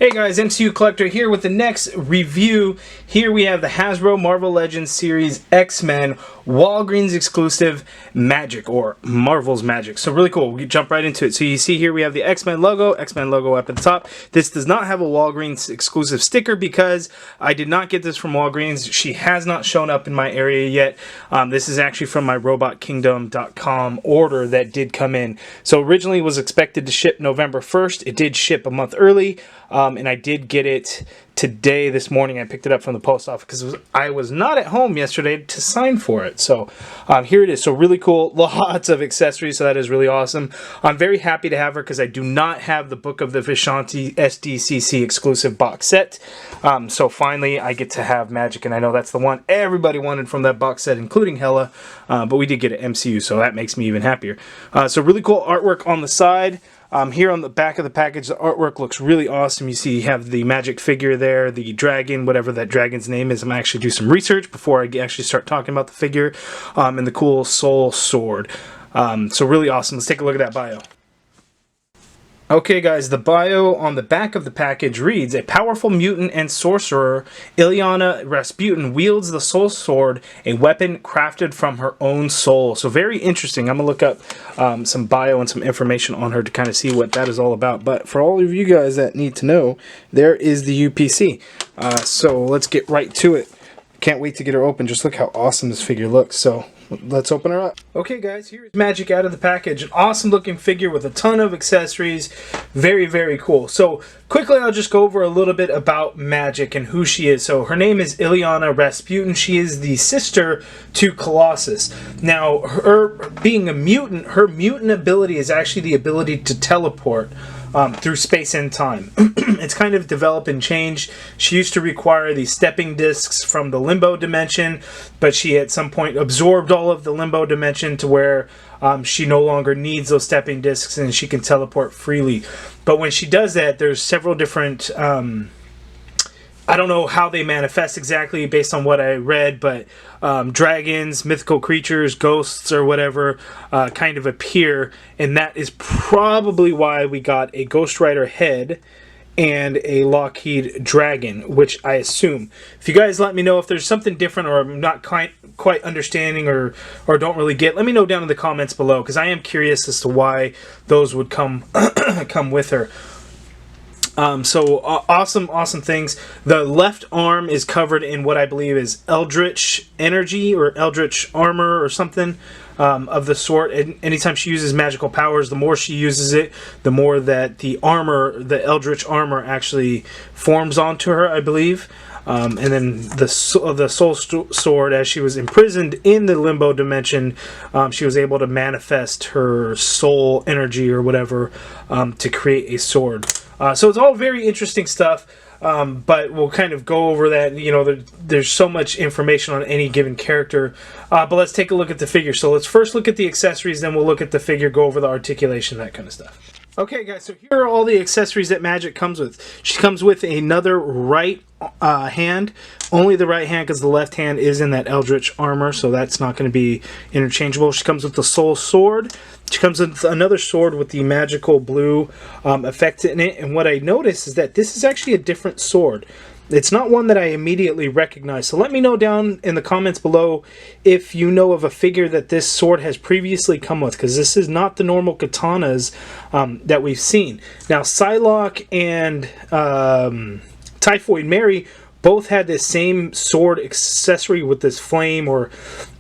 Hey guys, MCU Collector here with the next review. Here we have the Hasbro Marvel Legends series X-Men Walgreens Exclusive Magik, or Marvel's Magik. So really cool. We jump right into it. So you see here we have the X-Men logo up at the top. This does not have a Walgreens exclusive sticker because I did not get this from Walgreens. She has not shown up in my area yet. This is actually from my robotkingdom.com order that did come in. So originally it was expected to ship November 1st. It did ship a month early. And I did get it today, this morning. I picked it up from the post office because I was not at home yesterday to sign for it. So here it is. So really cool. Lots of accessories. So that is really awesome. I'm very happy to have her because I do not have the Book of the Vishanti SDCC exclusive box set. So finally I get to have Magik, and I know that's the one everybody wanted from that box set, including Hella. But we did get an MCU, so that makes me even happier. So really cool artwork on the side. Here on the back of the package, the artwork looks really awesome. You see you have the Magik figure there, the dragon, whatever that dragon's name is. I'm going to actually do some research before I actually start talking about the figure, and the cool soul sword. So really awesome. Let's take a look at that bio. Okay guys, the bio on the back of the package reads, a powerful mutant and sorcerer, Ilyana Rasputin, wields the soul sword, a weapon crafted from her own soul. So very interesting. I'm going to look up some bio and some information on her to kind of see what that is all about. But for all of you guys that need to know, there is the UPC. So let's get right to it. Can't wait to get her open. Just look how awesome this figure looks. So let's open her up. Okay guys, here's Magik out of the package. An awesome looking figure with a ton of accessories. Very, very cool. So quickly I'll just go over a little bit about Magik and who she is. So her name is Ilyana Rasputin. She is the sister to Colossus. Now her being a mutant, her mutant ability is actually the ability to teleport through space and time. It's kind of developed and changed. She used to require these stepping discs from the limbo dimension, but she at some point absorbed all of the limbo dimension to where she no longer needs those stepping discs and she can teleport freely. But when she does that, there's several different I don't know how they manifest exactly based on what I read, but dragons, mythical creatures, ghosts, or whatever kind of appear, and that is probably why we got a Ghost Rider head and a Lockheed dragon, which I assume. If you guys let me know if there's something different or I'm not quite understanding or don't really get, let me know down in the comments below, because I am curious as to why those would come come with her. Awesome things. The left arm is covered in what I believe is Eldritch energy or Eldritch armor or something of the sort. And anytime she uses magical powers, the more she uses it, the more that the armor, the Eldritch armor, actually forms onto her, I believe. And then the soul sword, as she was imprisoned in the limbo dimension, she was able to manifest her soul energy or whatever to create a sword. So it's all very interesting stuff, but we'll kind of go over that. You know, there's so much information on any given character, but let's take a look at the figure. So let's first look at the accessories, then we'll look at the figure, go over the articulation, that kind of stuff. Okay guys, so here are all the accessories that Magik comes with. She comes with another right hand, only the right hand because the left hand is in that Eldritch armor, so that's not going to be interchangeable. She comes with the soul sword. She comes with another sword with the magical blue effect in it, and what I noticed is that this is actually a different sword. It's not one that I immediately recognize. So let me know down in the comments below if you know of a figure that this sword has previously come with, because this is not the normal katanas that we've seen. Now, Psylocke and Typhoid Mary both had this same sword accessory with this flame or,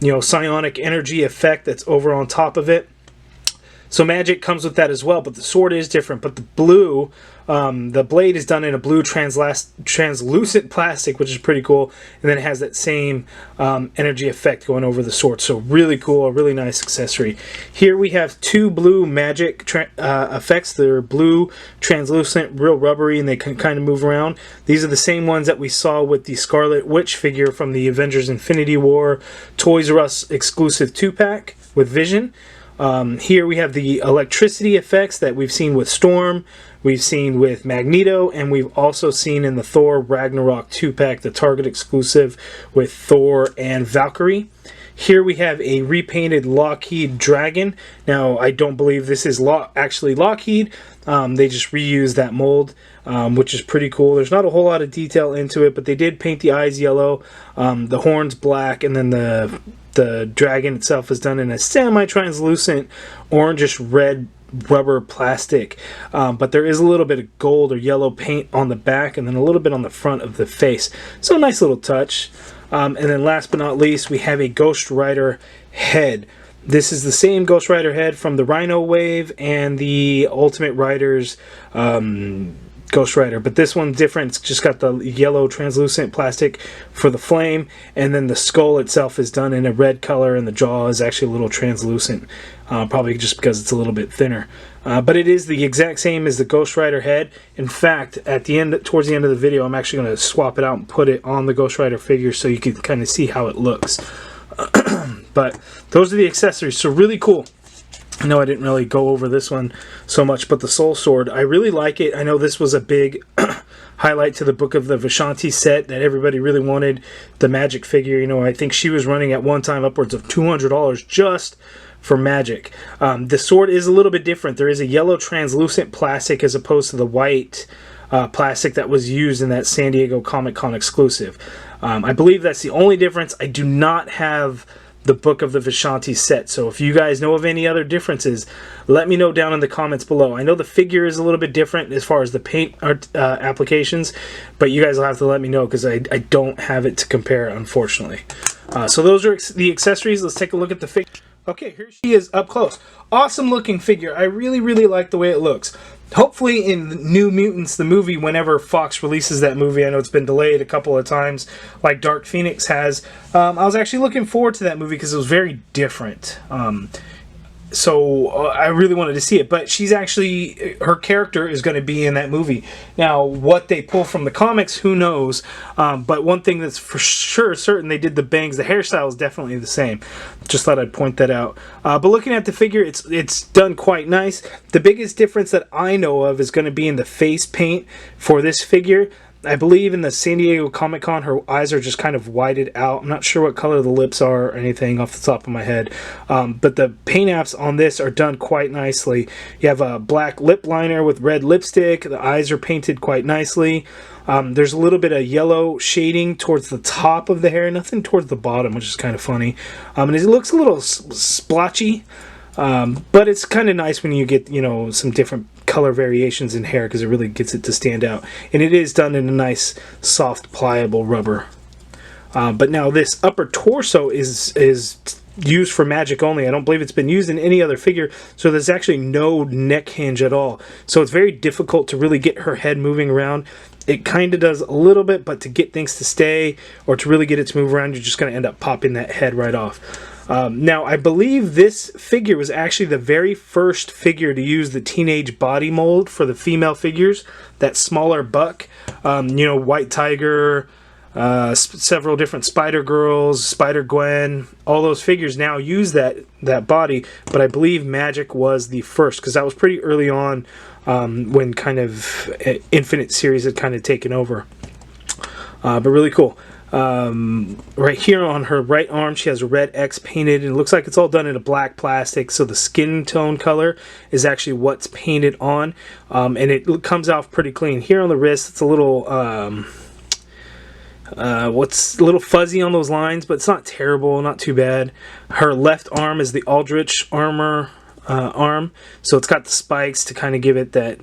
you know, psionic energy effect that's over on top of it. So Magik comes with that as well, but the sword is different. But the blue, the blade is done in a blue translucent plastic, which is pretty cool. And then it has that same energy effect going over the sword. So really cool, a really nice accessory. Here we have two blue Magik effects. They're blue, translucent, real rubbery, and they can kind of move around. These are the same ones that we saw with the Scarlet Witch figure from the Avengers Infinity War Toys R Us exclusive 2-pack with Vision. Here we have the electricity effects that we've seen with Storm, we've seen with Magneto, and we've also seen in the Thor Ragnarok 2-pack, the Target exclusive with Thor and Valkyrie. Here we have a repainted Lockheed Dragon. Now, I don't believe this is actually Lockheed. They just reused that mold, which is pretty cool. There's not a whole lot of detail into it, but they did paint the eyes yellow, the horns black, and then the dragon itself is done in a semi-translucent orangish red rubber plastic, but there is a little bit of gold or yellow paint on the back and then a little bit on the front of the face. So a nice little touch. And then last but not least, we have a Ghost Rider head. This is the same Ghost Rider head from the Rhino Wave and the Ultimate Riders Ghost Rider, but this one's different. It's just got the yellow translucent plastic for the flame, and then the skull itself is done in a red color, and the jaw is actually a little translucent, probably just because it's a little bit thinner. But it is the exact same as the Ghost Rider head. In fact, at the end, towards the end of the video, I'm actually going to swap it out and put it on the Ghost Rider figure so you can kind of see how it looks. But those are the accessories, so really cool. I know I didn't really go over this one so much, but the Soul Sword, I really like it. I know this was a big highlight to the Book of the Vishanti set that everybody really wanted. The Magik figure, you know, I think she was running at one time upwards of $200 just for Magik. The sword is a little bit different. There is a yellow translucent plastic as opposed to the white plastic that was used in that San Diego Comic-Con exclusive. I believe that's the only difference. I do not have the Book of the Vishanti set, so if you guys know of any other differences, let me know down in the comments below. I know the figure is a little bit different as far as the paint applications, but you guys will have to let me know because I don't have it to compare, unfortunately. So those are the accessories. Let's take a look at the figure. Okay, here she is up close. Awesome looking figure. I really like the way it looks. Hopefully in New Mutants, the movie, whenever Fox releases that movie, I know it's been delayed a couple of times, like Dark Phoenix has. I was actually looking forward to that movie because it was very different. So I really wanted to see it, but she's actually, her character is going to be in that movie. Now, what they pull from the comics, who knows? But one thing that's for sure certain, they did the bangs. The hairstyle is definitely the same. Just thought I'd point that out. But looking at the figure, it's done quite nice. The biggest difference that I know of is going to be in the face paint for this figure. I believe in the San Diego Comic-Con, her eyes are just kind of whited out. I'm not sure what color the lips are or anything off the top of my head. But the paint apps on this are done quite nicely. You have a black lip liner with red lipstick. The eyes are painted quite nicely. There's a little bit of yellow shading towards the top of the hair, nothing towards the bottom, which is kind of funny. And it looks a little splotchy. But it's kind of nice when you get, you know, some different color variations in hair because it really gets it to stand out. And it is done in a nice, soft, pliable rubber. But now this upper torso is used for Magik only. I don't believe it's been used in any other figure, so there's actually no neck hinge at all. So it's very difficult to really get her head moving around. It kind of does a little bit, but to get things to stay or to really get it to move around, you're just going to end up popping that head right off. Now, I believe this figure was actually the very first figure to use the teenage body mold for the female figures, that smaller buck. You know, White Tiger, several different Spider-Girls, Spider-Gwen, all those figures now use that body, but I believe Magik was the first, because that was pretty early on when kind of Infinite series had kind of taken over. But really cool. Right here on her right arm, she has a red X painted, and it looks like it's all done in a black plastic, so the skin tone color is actually what's painted on, and it comes off pretty clean. Here on the wrist, it's a little what's a little fuzzy on those lines, but it's not terrible, not too bad. Her left arm is the Aldrich armor arm, so it's got the spikes to kind of give it that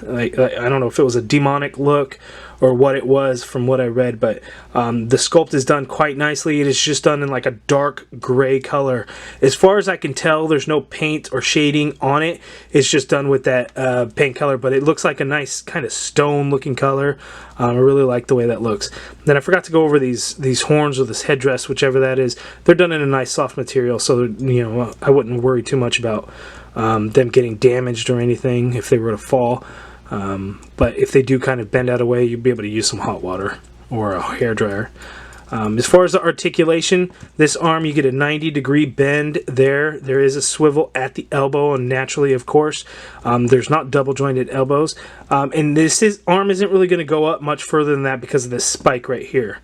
like, I don't know if it was a demonic look or what it was from what I read, but the sculpt is done quite nicely. It is just done in like a dark gray color. As far as I can tell, there's no paint or shading on it. It's just done with that paint color, but it looks like a nice kind of stone looking color. I really like the way that looks. Then I forgot to go over these horns or this headdress, whichever that is. They're done in a nice soft material, so you know, I wouldn't worry too much about them getting damaged or anything if they were to fall. But if they do kind of bend out of the way, you'd be able to use some hot water or a hairdryer. As far as the articulation, this arm, you get a 90-degree bend there. There is a swivel at the elbow, and naturally, of course, there's not double-jointed elbows. And arm isn't really going to go up much further than that because of this spike right here.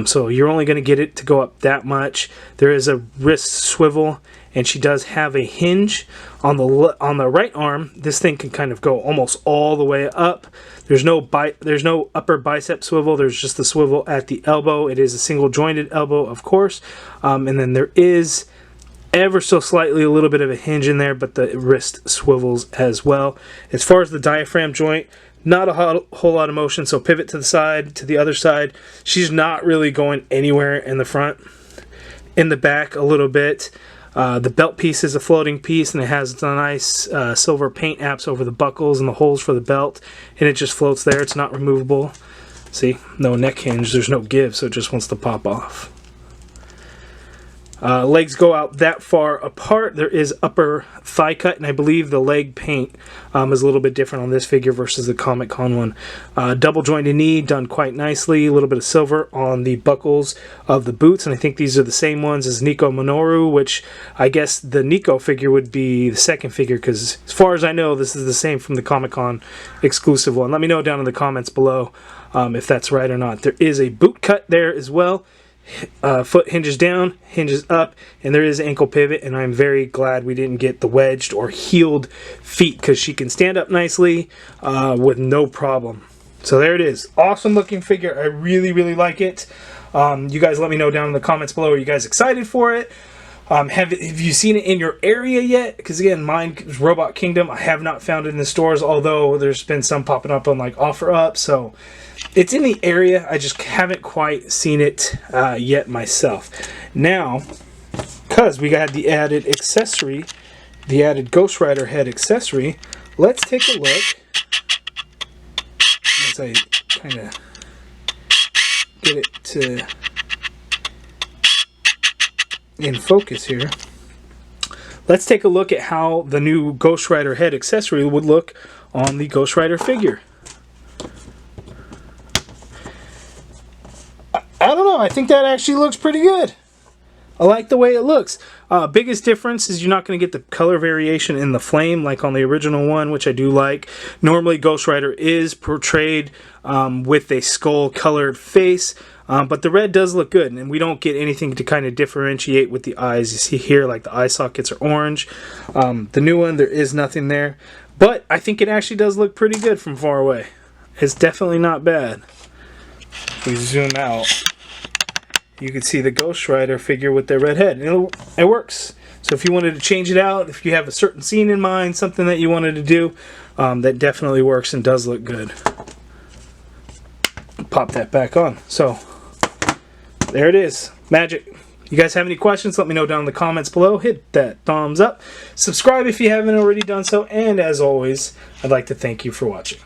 So you're only going to get it to go up that much. There is a wrist swivel, and she does have a hinge on the right arm. This thing can kind of go almost all the way up. There's no upper bicep swivel. There's just the swivel at the elbow. It is a single jointed elbow, of course, and then there is ever so slightly a little bit of a hinge in there, but the wrist swivels as well. As far as the diaphragm joint, not a whole lot of motion, so pivot to the side, to the other side. She's not really going anywhere in the front. In the back a little bit. The belt piece is a floating piece, and it has a nice silver paint apps over the buckles and the holes for the belt, and it just floats there. It's not removable. See, no neck hinge, there's no give, so it just wants to pop off. Legs go out that far apart. There is upper thigh cut, and I believe the leg paint is a little bit different on this figure versus the Comic Con one. Double jointed knee, done quite nicely. A little bit of silver on the buckles of the boots, and I think these are the same ones as Nico Minoru, which I guess the Nico figure would be the second figure, because as far as I know, this is the same from the Comic Con exclusive one. Let me know down in the comments below if that's right or not. There is a boot cut there as well. Foot hinges down, hinges up, and there is ankle pivot, and I'm very glad we didn't get the wedged or heeled feet, because she can stand up nicely with no problem. So there it is. Awesome looking figure. I really like it. You guys let me know down in the comments below. Are you guys excited for it? Have you seen it in your area yet? Because again, mine is Robot Kingdom. I have not found it in the stores, although there's been some popping up on like OfferUp. So it's in the area. I just haven't quite seen it yet myself. Now, because we got the added accessory, the added Ghost Rider head accessory, let's take a look as I kind of get it to in focus here. Let's take a look at how the new Ghost Rider head accessory would look on the Ghost Rider figure. I don't know, I think that actually looks pretty good. I like the way it looks. Biggest difference is you're not going to get the color variation in the flame like on the original one, which I do like. Normally Ghost Rider is portrayed with a skull colored face, but the red does look good, and we don't get anything to kind of differentiate with the eyes. You see here, like the eye sockets are orange. The new one, there is nothing there, but I think it actually does look pretty good from far away. It's definitely not bad. If we zoom out, you can see the Ghost Rider figure with their red head. It works. So if you wanted to change it out, if you have a certain scene in mind, something that you wanted to do, that definitely works and does look good. Pop that back on. So there it is. Magik. You guys have any questions, let me know down in the comments below. Hit that thumbs up. Subscribe if you haven't already done so. And as always, I'd like to thank you for watching.